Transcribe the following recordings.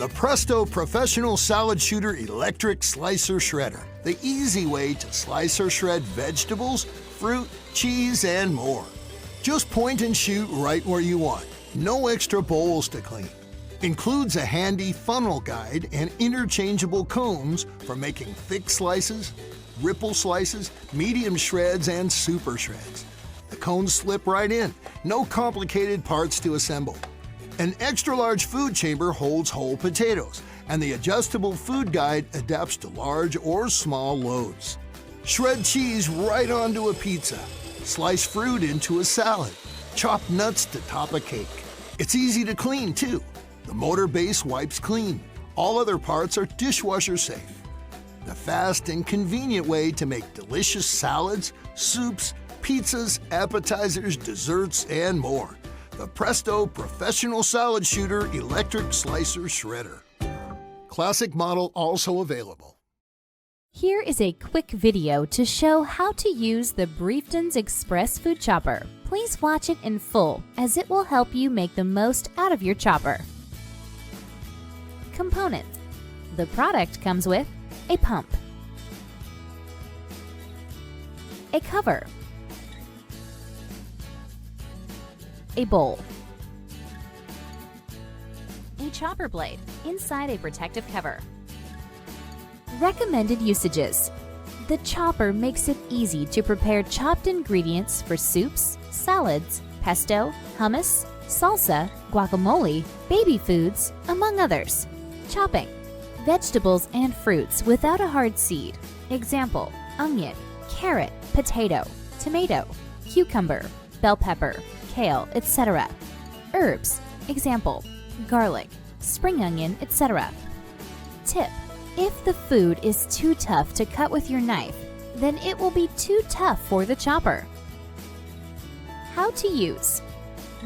The Presto Professional Salad Shooter Electric Slicer Shredder. The easy way to slice or shred vegetables, fruit, cheese, and more. Just point and shoot right where you want. No extra bowls to clean. Includes a handy funnel guide and interchangeable cones for making thick slices, ripple slices, medium shreds, and super shreds. The cones slip right in. No complicated parts to assemble. An extra-large food chamber holds whole potatoes, and the adjustable food guide adapts to large or small loads. Shred cheese right onto a pizza. Slice fruit into a salad. Chop nuts to top a cake. It's easy to clean, too. The motor base wipes clean. All other parts are dishwasher safe. The fast and convenient way to make delicious salads, soups, pizzas, appetizers, desserts, and more. The Presto Professional Salad Shooter Electric Slicer Shredder. Classic model also available. Here is a quick video to show how to use the Brieftons Express food chopper. Please watch it in full, as it will help you make the most out of your chopper. Components. The product comes with a pump, a cover, a bowl, a chopper blade inside a protective cover. Recommended usages. The chopper makes it easy to prepare chopped ingredients for soups, salads, pesto, hummus, salsa, guacamole, baby foods, among others. Chopping. Vegetables and fruits without a hard seed. Example, onion, carrot, potato, tomato, cucumber, bell pepper, kale, etc. Herbs. Example, garlic, spring onion, etc. Tip. If the food is too tough to cut with your knife, then it will be too tough for the chopper. How to use.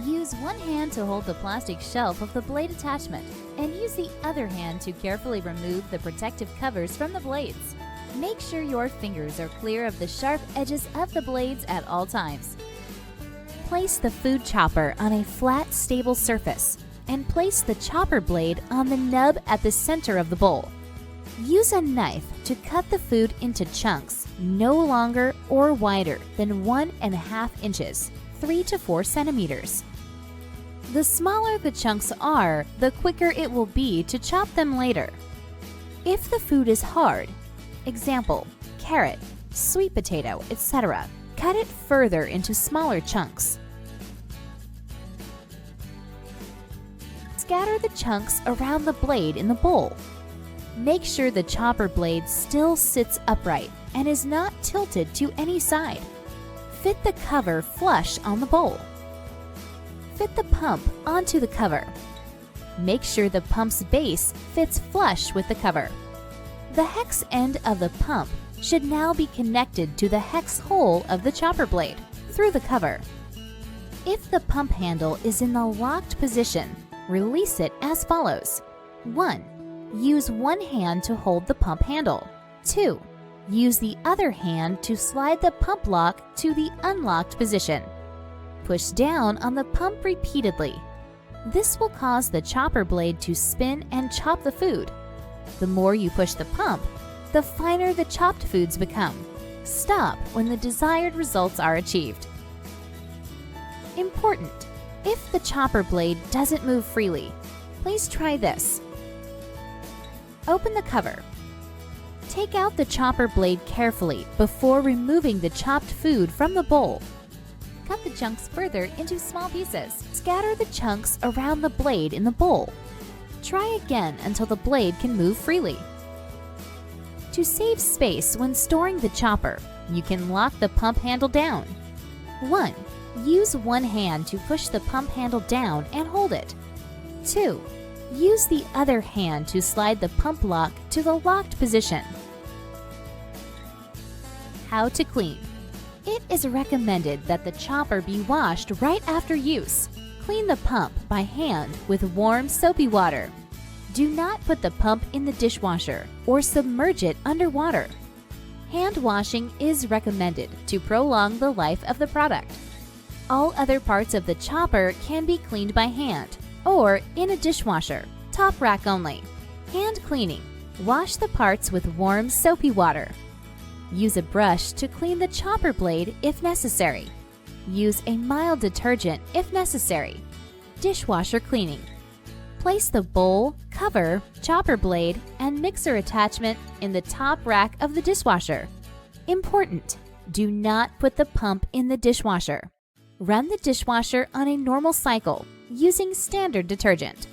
Use one hand to hold the plastic shelf of the blade attachment and use the other hand to carefully remove the protective covers from the blades. Make sure your fingers are clear of the sharp edges of the blades at all times. Place the food chopper on a flat, stable surface and place the chopper blade on the nub at the center of the bowl. Use a knife to cut the food into chunks no longer or wider than 1.5 inches, 3 to 4 centimeters. The smaller the chunks are, the quicker it will be to chop them later. If the food is hard, example, carrot, sweet potato, etc., cut it further into smaller chunks. Scatter the chunks around the blade in the bowl. Make sure the chopper blade still sits upright and is not tilted to any side. Fit the cover flush on the bowl. Fit the pump onto the cover. Make sure the pump's base fits flush with the cover. The hex end of the pump should now be connected to the hex hole of the chopper blade through the cover. If the pump handle is in the locked position, release it as follows. 1. Use one hand to hold the pump handle. 2. Use the other hand to slide the pump lock to the unlocked position. Push down on the pump repeatedly. This will cause the chopper blade to spin and chop the food. The more you push the pump, the finer the chopped foods become. Stop when the desired results are achieved. Important: if the chopper blade doesn't move freely, please try this. Open the cover. Take out the chopper blade carefully before removing the chopped food from the bowl. Cut the chunks further into small pieces. Scatter the chunks around the blade in the bowl. Try again until the blade can move freely. To save space when storing the chopper, you can lock the pump handle down. 1. Use one hand to push the pump handle down and hold it. 2. Use the other hand to slide the pump lock to the locked position. How to clean. It is recommended that the chopper be washed right after use. Clean the pump by hand with warm, soapy water. Do not put the pump in the dishwasher or submerge it under water. Hand washing is recommended to prolong the life of the product. All other parts of the chopper can be cleaned by hand or in a dishwasher, top rack only. Hand cleaning. Wash the parts with warm, soapy water. Use a brush to clean the chopper blade if necessary. Use a mild detergent if necessary. Dishwasher cleaning. Place the bowl, cover, chopper blade, and mixer attachment in the top rack of the dishwasher. Important: do not put the pump in the dishwasher. Run the dishwasher on a normal cycle using standard detergent.